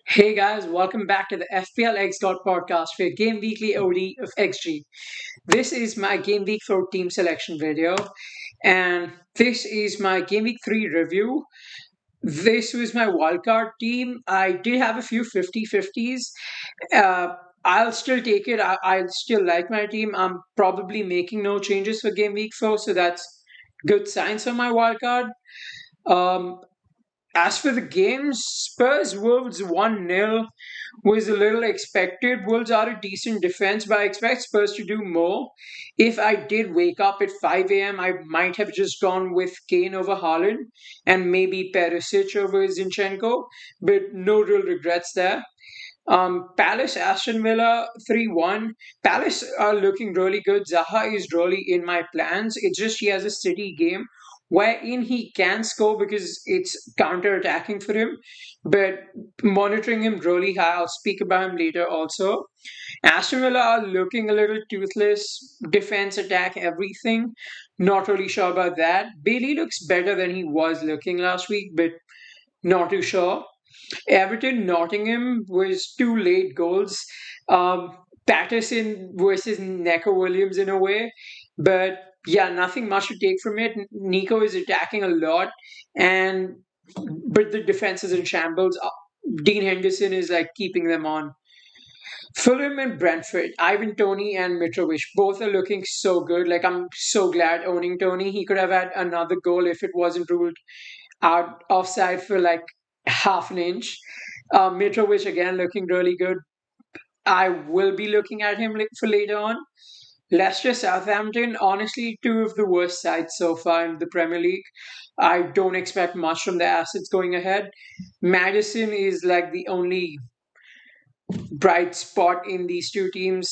Hey guys, welcome back to the FPL podcast for your Game Weekly OD of XG. This is my Game Week 4 team selection video, and this is my Game Week 3 review. This was my wildcard team. I did have a few 50-50s. Uh, I'll still take it. I still like my team. I'm probably making no changes for Game Week 4, so that's good signs for my wildcard. Um, as for the games, Spurs Wolves 1-0 was a little expected. Wolves are a decent defense, but I expect Spurs to do more. If I did wake up at 5 a.m., I might have just gone with Kane over Haaland and maybe Perisic over Zinchenko, but no real regrets there. Palace Aston Villa 3-1. Palace are looking really good. Zaha is really in my plans. It's just he has a City game wherein he can score because it's counter attacking for him. But monitoring him really high. I'll speak about him later also. Aston Villa are looking a little toothless. Defense, attack, everything. Not really sure about that. Bailey looks better than he was looking last week, but not too sure. Everton Nottingham was two late goals. Patterson versus Neco Williams in a way, but yeah, nothing much to take from it. Nico is attacking a lot, and but the defense is in shambles. Dean Henderson is like keeping them on. Fulham and Brentford, Ivan Tony and Mitrovic, both are looking so good. Like I'm so glad owning Tony. He could have had another goal if it wasn't ruled out offside for like half an inch. Mitrovic again looking really good. I will be looking at him for later on. Leicester, Southampton, honestly, two of the worst sides so far in the Premier League. I don't expect much from the assets going ahead. Madison is like the only bright spot in these two teams.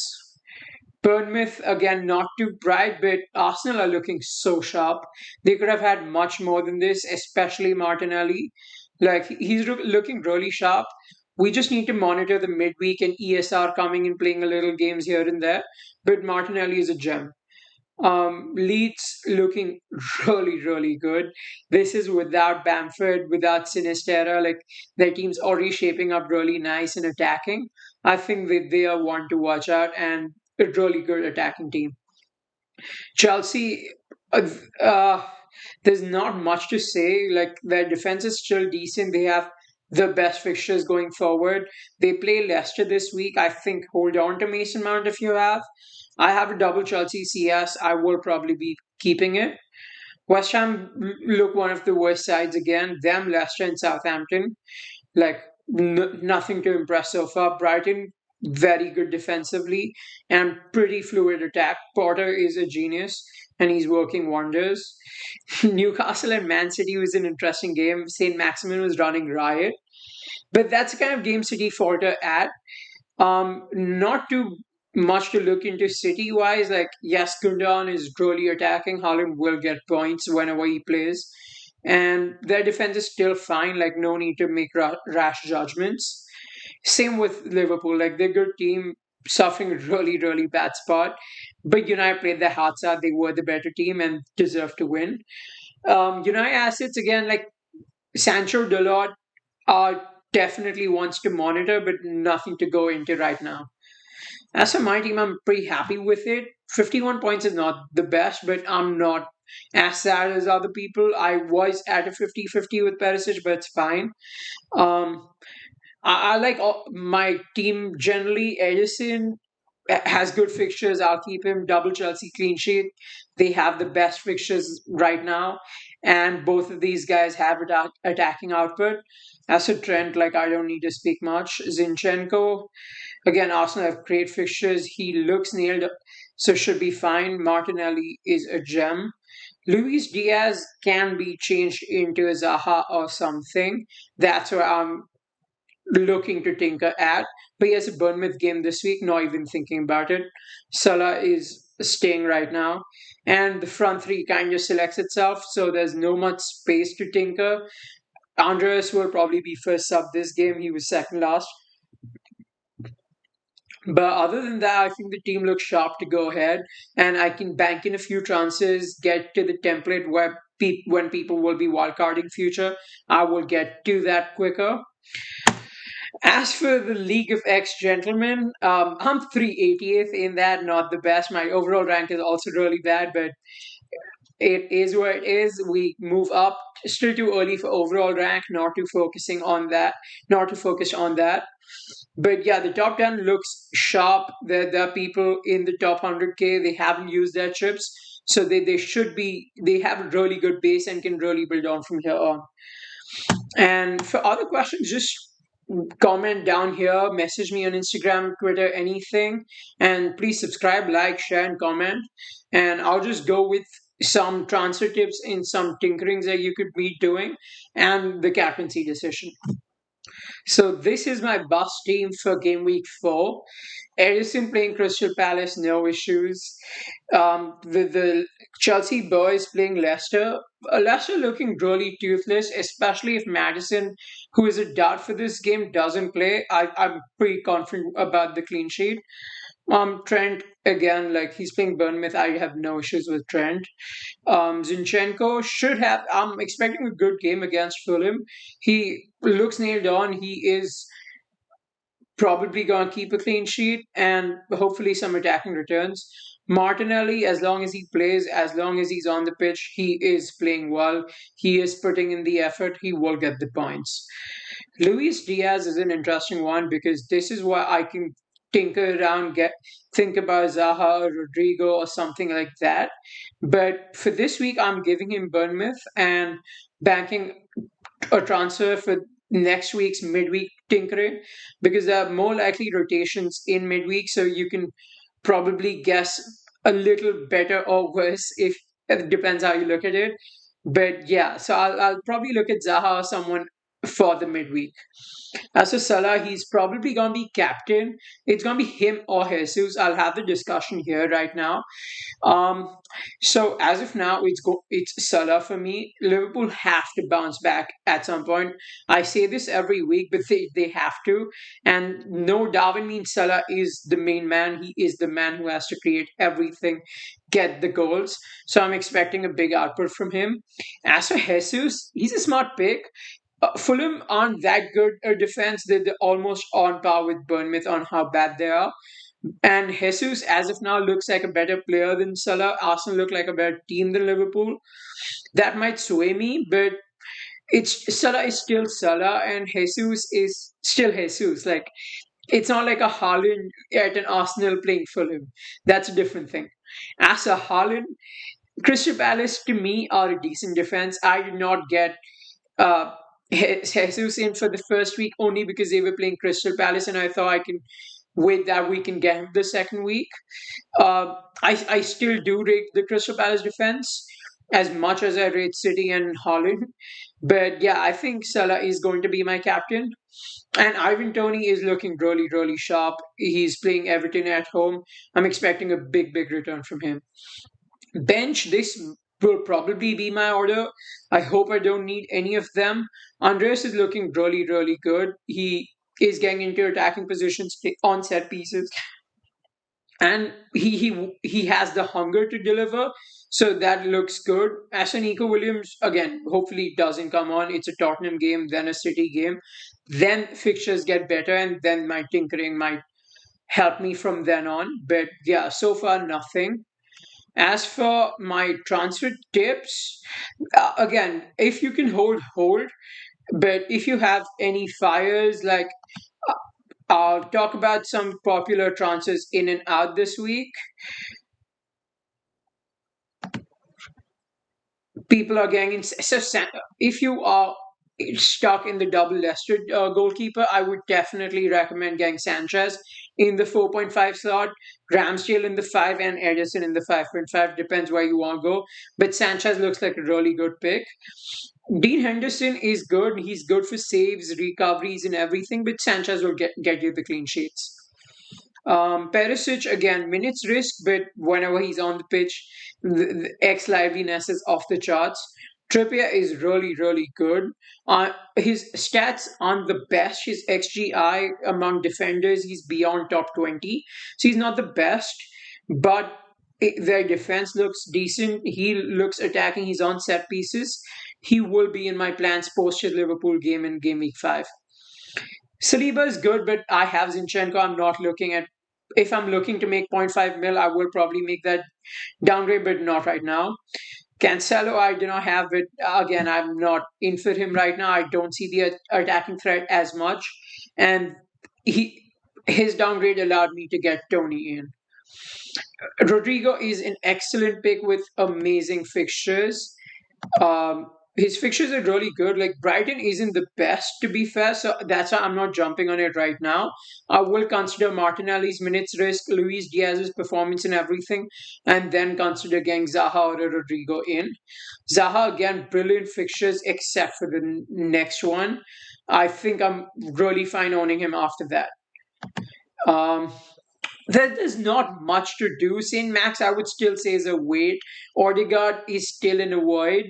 Bournemouth, again, not too bright, but Arsenal are looking so sharp. They could have had much more than this, especially Martinelli. Like, he's looking really sharp. We just need to monitor the midweek and ESR coming and playing a little games here and there. But Martinelli is a gem. Leeds looking really, really good. This is without Bamford, without Sinistera. Like their team's already shaping up really nice and attacking. I think that they are one to watch out and a really good attacking team. Chelsea, uh, uh, there's not much to say. Like their defense is still decent. They have the best fixtures going forward. They play Leicester this week. I think hold on to Mason Mount if you have. I have a double Chelsea CS. I will probably be keeping it. West Ham look one of the worst sides again. Them, Leicester, and Southampton. Like nothing to impress so far. Brighton very good defensively and pretty fluid attack. Potter is a genius and he's working wonders. Newcastle and Man City was an interesting game. St. Maximin was running riot. But that's the kind of game City falter at. Not too much to look into City wise. Like, yes, Gundogan is really attacking. Haaland will get points whenever he plays. And their defense is still fine. Like, no need to make rash judgments. Same with Liverpool. Like, they're a good team, suffering a really, really bad spot. But United played their hearts out. They were the better team and deserved to win. United assets, again, like Sancho, Dalot, definitely wants to monitor, but nothing to go into right now. As for my team, I'm pretty happy with it. 51 points is not the best, but I'm not as sad as other people. I was at a 50-50 with Perisic, but it's fine. Um, I like my team generally. Edison has good fixtures. I'll keep him. Double Chelsea clean sheet. They have the best fixtures right now, and both of these guys have attacking output. As for Trent, like I don't need to speak much. Zinchenko, again, Arsenal have great fixtures. He looks nailed, so should be fine. Martinelli is a gem. Luis Diaz can be changed into a Zaha or something. That's where I'm looking to tinker at. But he has a Bournemouth game this week, not even thinking about it. Salah is staying right now. And the front three kind of selects itself, so there's no much space to tinker. Andreas will probably be first sub this game. He was second last. But other than that, I think the team looks sharp to go ahead, and I can bank in a few transfers, get to the template where when people will be wildcarding future. I will get to that quicker. As As for the League of X Gentlemen, I'm 380th in that, not the best. My overall rank is also really bad, but it is where it is. We move up. Still too early for overall rank, not to focus on that. But yeah, the top 10 looks sharp. There are people in the top 100K, they haven't used their chips. So they should be, they have a really good base and can really build on from here on. And for other questions, just comment down here, message me on Instagram, Twitter, anything. And please subscribe, like, share, and comment. And I'll just go with some transfer tips and some tinkerings that you could be doing and the captaincy decision. So this is my bus team for game week 4. Edison playing Crystal Palace, no issues. The Chelsea boys playing Leicester. Leicester looking really toothless, especially if Madison, who is a dart for this game, doesn't play. I'm pretty confident about the clean sheet. Trent again, like he's playing Bournemouth. I have no issues with Trent. Zinchenko should have. I'm expecting a good game against Fulham. He looks nailed on. He is probably going to keep a clean sheet and hopefully some attacking returns. Martinelli, as long as he plays, as long as he's on the pitch, he is playing well. He is putting in the effort. He will get the points. Luis Diaz is an interesting one because this is why I can tinker around, think about Zaha or Rodrigo or something like that. But for this week, I'm giving him Bournemouth and banking a transfer for next week's midweek tinkering because there are more likely rotations in midweek, so you can probably guess a little better or worse if it depends how you look at it. But yeah, so I'll probably look at Zaha or someone for the midweek. As for Salah, he's probably going to be captain. It's going to be him or Jesus. I'll have the discussion here right now. Um, so as of now, it's Salah for me. Liverpool have to bounce back at some point. I say this every week, but they have to. And no, Darwin means Salah is the main man. He is the man who has to create everything, get the goals. So I'm expecting a big output from him. As for Jesus, he's a smart pick. Fulham aren't that good a defense. They're almost on par with Bournemouth on how bad they are. And Jesus, as of now, looks like a better player than Salah. Arsenal look like a better team than Liverpool. That might sway me, but it's Salah is still Salah, and Jesus is still Jesus. Like it's not like a Haaland at an Arsenal playing Fulham. That's a different thing. As a Haaland, Crystal Palace to me are a decent defense. I did not get uh, Jesus in for the first week only because they were playing Crystal Palace, and I thought I can wait that week and get him the second week. I still do rate the Crystal Palace defense as much as I rate City and Holland. But yeah, I think Salah is going to be my captain. And Ivan Toney is looking really, really sharp. He's playing Everton at home. I'm expecting a big, big return from him. Bench, this will probably be my order. I hope I don't need any of them. Andreas is looking really, really good. He is getting into attacking positions on set pieces, and he has the hunger to deliver. So that looks good. As for Nico Williams, again, hopefully it doesn't come on. It's a Tottenham game, then a City game. Then fixtures get better, and then my tinkering might help me from then on. But yeah, so far nothing. As for my transfer tips, again, if you can hold, hold. But if you have any fires, like I'll talk about some popular transfers in and out this week. People are getting in. So if you are stuck in the double Leicester goalkeeper, I would definitely recommend getting Sanchez in the 4.5 slot, Ramsdale in the 5, and Edison in the 5.5. Depends where you want to go. But Sanchez looks like a really good pick. Dean Henderson is good. He's good for saves, recoveries, and everything. But Sanchez will get you the clean sheets. Perisic again, minutes risk, but whenever he's on the pitch, the X liveliness is off the charts. Trippier is really, really good. His stats aren't the best. His XGI among defenders, he's beyond top 20. So he's not the best, but their defense looks decent. He looks attacking. He's on set pieces. He will be in my plans post his Liverpool game in game week 5. Saliba is good, but I have Zinchenko. I'm not looking at. If I'm looking to make point 0.5 mil, I will probably make that downgrade, but not right now. Cancelo, I do not have it. Again, I'm not in for him right now. I don't see the attacking threat as much, and he his downgrade allowed me to get Tony in. Rodrigo is an excellent pick with amazing fixtures. Um, his fixtures are really good. Like Brighton isn't the best to be fair, so that's why I'm not jumping on it right now. I will consider Martinelli's minutes risk, Luis Diaz's performance and everything, and then consider getting Zaha or Rodrigo in. Zaha again, brilliant fixtures except for the next one. I think I'm really fine owning him after that. Um, there's not much to do. St. Max, I would still say, is a wait. Odegaard is still in a void.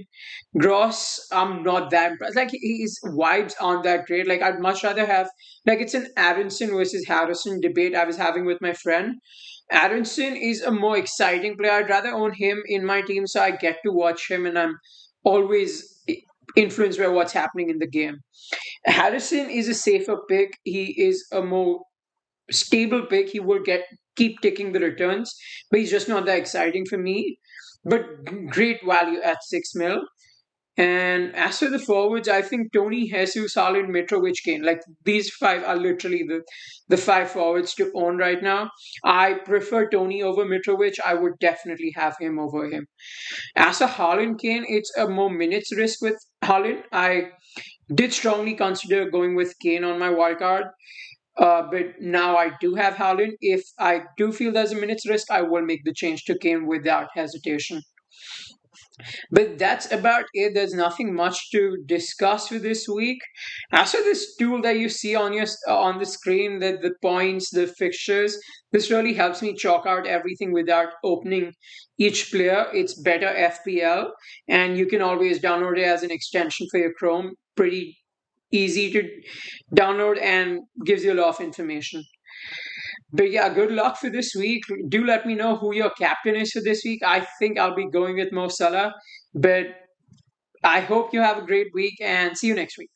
Gross, I'm not that impressed. Like, his vibes aren't that great. Like, I'd much rather have, like, it's an Aronson versus Harrison debate I was having with my friend. Aronson is a more exciting player. I'd rather own him in my team so I get to watch him and I'm always influenced by what's happening in the game. Harrison is a safer pick. He is a more stable pick. He will get keep taking the returns, but he's just not that exciting for me. But great value at 6 mil. And as for the forwards, I think Tony, Jesus, Haaland, Mitrovic, Kane, like these five are literally the five forwards to own right now. I prefer Tony over Mitrovic. I would definitely have him over him. As a Haaland, Kane, it's a more minutes risk with Haaland. I did strongly consider going with Kane on my wildcard. But now I do have Haaland. If I do feel there's a minute's risk, I will make the change to Kane without hesitation. But that's about it. There's nothing much to discuss for this week. As for this tool that you see on your on the screen, the points, the fixtures, this really helps me chalk out everything without opening each player. It's better FPL, and you can always download it as an extension for your Chrome. Pretty easy to download and gives you a lot of information. But yeah, good luck for this week. Do let me know who your captain is for this week. I think I'll be going with Mo Salah, but I hope you have a great week and see you next week.